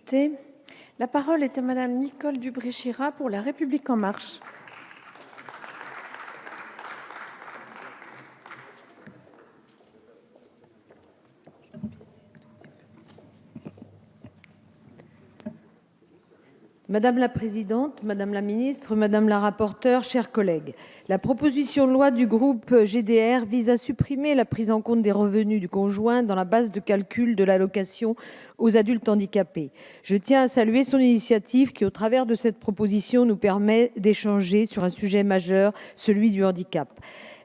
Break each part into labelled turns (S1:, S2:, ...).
S1: députés. La parole est à Madame Nicole Dubré-Chirat pour La République En Marche.
S2: Madame la présidente, madame la ministre, madame la rapporteure, chers collègues, la proposition de loi du groupe GDR vise à supprimer la prise en compte des revenus du conjoint dans la base de calcul de l'allocation aux adultes handicapés. Je tiens à saluer son initiative qui, au travers de cette proposition, nous permet d'échanger sur un sujet majeur, celui du handicap.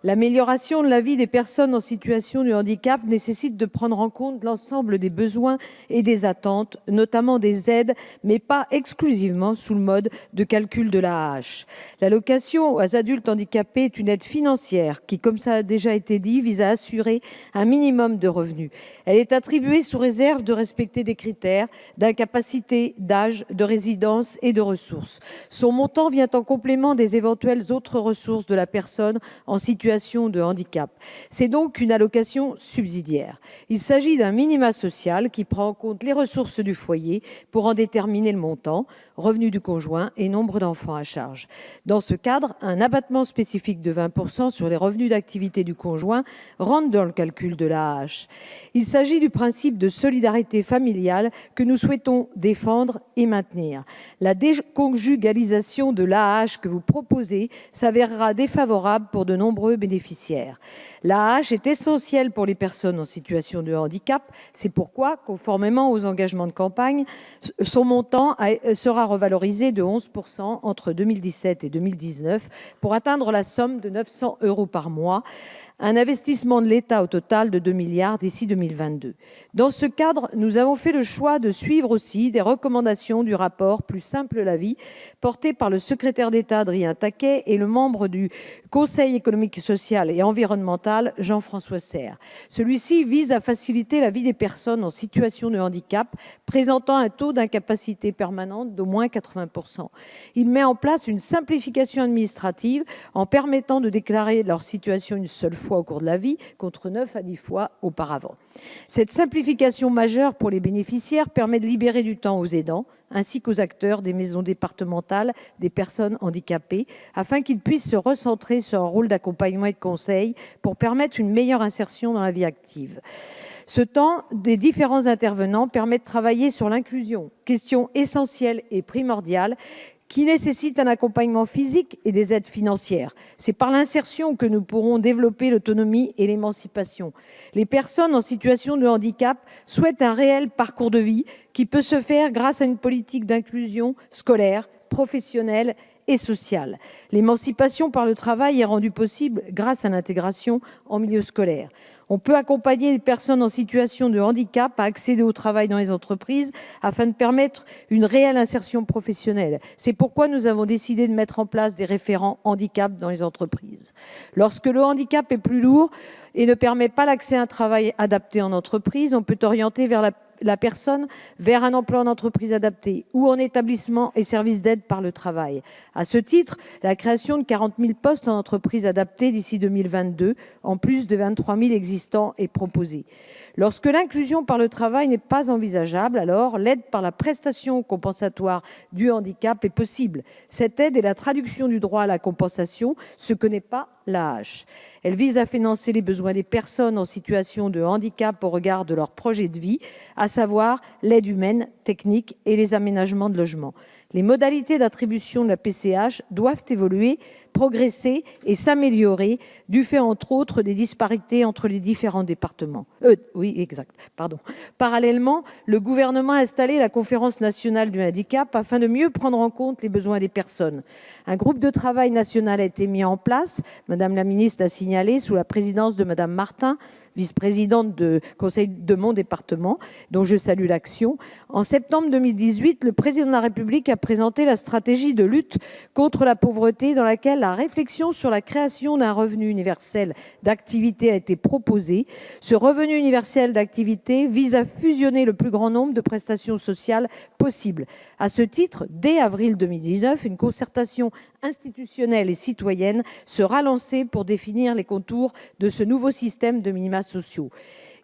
S2: L'amélioration de la vie des personnes en situation de handicap nécessite de prendre en compte l'ensemble des besoins et des attentes, notamment des aides, mais pas exclusivement sous le mode de calcul de l'AAH. L'allocation aux adultes handicapés est une aide financière qui, comme ça a déjà été dit, vise à assurer un minimum de revenus. Elle est attribuée sous réserve de respecter des critères d'incapacité, d'âge, de résidence et de ressources. Son montant vient en complément des éventuelles autres ressources de la personne en situation de handicap. C'est donc une allocation subsidiaire. Il s'agit d'un minima social qui prend en compte les ressources du foyer pour en déterminer le montant, revenu du conjoint et nombre d'enfants à charge. Dans ce cadre, un abattement spécifique de 20% sur les revenus d'activité du conjoint rentre dans le calcul de l'AAH. Il s'agit du principe de solidarité familiale que nous souhaitons défendre et maintenir. La déconjugalisation de l'AAH que vous proposez s'avérera défavorable pour de nombreux bénéficiaires. L'AAH est essentielle pour les personnes en situation de handicap. C'est pourquoi, conformément aux engagements de campagne, son montant sera revalorisé de 11% entre 2017 et 2019 pour atteindre la somme de 900 € par mois. Un investissement de l'État au total de 2 milliards d'ici 2022. Dans ce cadre, nous avons fait le choix de suivre aussi des recommandations du rapport Plus simple la vie, porté par le secrétaire d'État Adrien Taquet et le membre du Conseil économique, social et environnemental Jean-François Serre. Celui-ci vise à faciliter la vie des personnes en situation de handicap présentant un taux d'incapacité permanente d'au moins 80%. Il met en place une simplification administrative en permettant de déclarer leur situation une seule fois au cours de la vie, contre 9 à 10 fois auparavant. Cette simplification majeure pour les bénéficiaires permet de libérer du temps aux aidants, ainsi qu'aux acteurs des maisons départementales des personnes handicapées, afin qu'ils puissent se recentrer sur un rôle d'accompagnement et de conseil pour permettre une meilleure insertion dans la vie active. Ce temps des différents intervenants permet de travailler sur l'inclusion, question essentielle et primordiale, qui nécessite un accompagnement physique et des aides financières. C'est par l'insertion que nous pourrons développer l'autonomie et l'émancipation. Les personnes en situation de handicap souhaitent un réel parcours de vie qui peut se faire grâce à une politique d'inclusion scolaire, professionnelle et sociale. L'émancipation par le travail est rendue possible grâce à l'intégration en milieu scolaire. On peut accompagner les personnes en situation de handicap à accéder au travail dans les entreprises afin de permettre une réelle insertion professionnelle. C'est pourquoi nous avons décidé de mettre en place des référents handicap dans les entreprises. Lorsque le handicap est plus lourd et ne permet pas l'accès à un travail adapté en entreprise, on peut orienter la personne vers un emploi en entreprise adaptée ou en établissement et service d'aide par le travail. À ce titre, la création de 40 000 postes en entreprise adaptée d'ici 2022, en plus de 23 000 existants, est proposée. Lorsque l'inclusion par le travail n'est pas envisageable, alors l'aide par la prestation compensatoire du handicap est possible. Cette aide est la traduction du droit à la compensation, ce que n'est pas l'AAH. Elle vise à financer les besoins des personnes en situation de handicap au regard de leur projet de vie, à savoir l'aide humaine, technique et les aménagements de logement. Les modalités d'attribution de la PCH doivent évoluer, progresser et s'améliorer du fait, entre autres, des disparités entre les différents départements. Parallèlement, le gouvernement a installé la Conférence nationale du handicap afin de mieux prendre en compte les besoins des personnes. Un groupe de travail national a été mis en place, Madame la ministre l'a signalé, sous la présidence de Madame Martin, vice-présidente du conseil de mon département, dont je salue l'action. En septembre 2018, le président de la République a présenté la stratégie de lutte contre la pauvreté dans laquelle la réflexion sur la création d'un revenu universel d'activité a été proposée. Ce revenu universel d'activité vise à fusionner le plus grand nombre de prestations sociales possibles. À ce titre, dès avril 2019, une concertation institutionnelle et citoyenne sera lancée pour définir les contours de ce nouveau système de minima sociaux.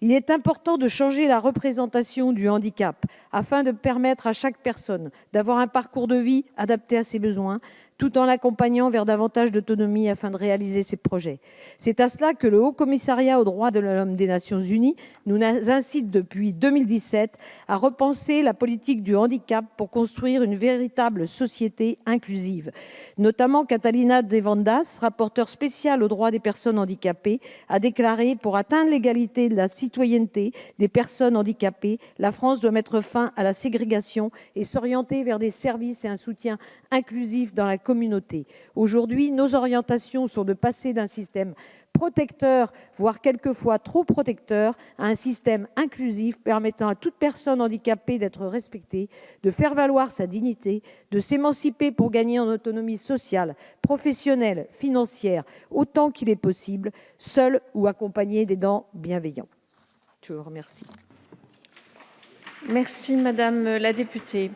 S2: Il est important de changer la représentation du handicap afin de permettre à chaque personne d'avoir un parcours de vie adapté à ses besoins, tout en l'accompagnant vers davantage d'autonomie afin de réaliser ses projets. C'est à cela que le Haut-Commissariat aux droits de l'homme des Nations unies nous incite depuis 2017 à repenser la politique du handicap pour construire une véritable société inclusive. Notamment, Catalina Devandas, rapporteure spéciale aux droits des personnes handicapées, a déclaré: pour atteindre l'égalité de la citoyenneté des personnes handicapées, la France doit mettre fin à la ségrégation et s'orienter vers des services et un soutien inclusif dans la communauté. Aujourd'hui, nos orientations sont de passer d'un système protecteur, voire quelquefois trop protecteur, à un système inclusif permettant à toute personne handicapée d'être respectée, de faire valoir sa dignité, de s'émanciper pour gagner en autonomie sociale, professionnelle, financière, autant qu'il est possible, seule ou accompagnée d'aidants bienveillants. Je vous remercie.
S1: Merci, madame la députée.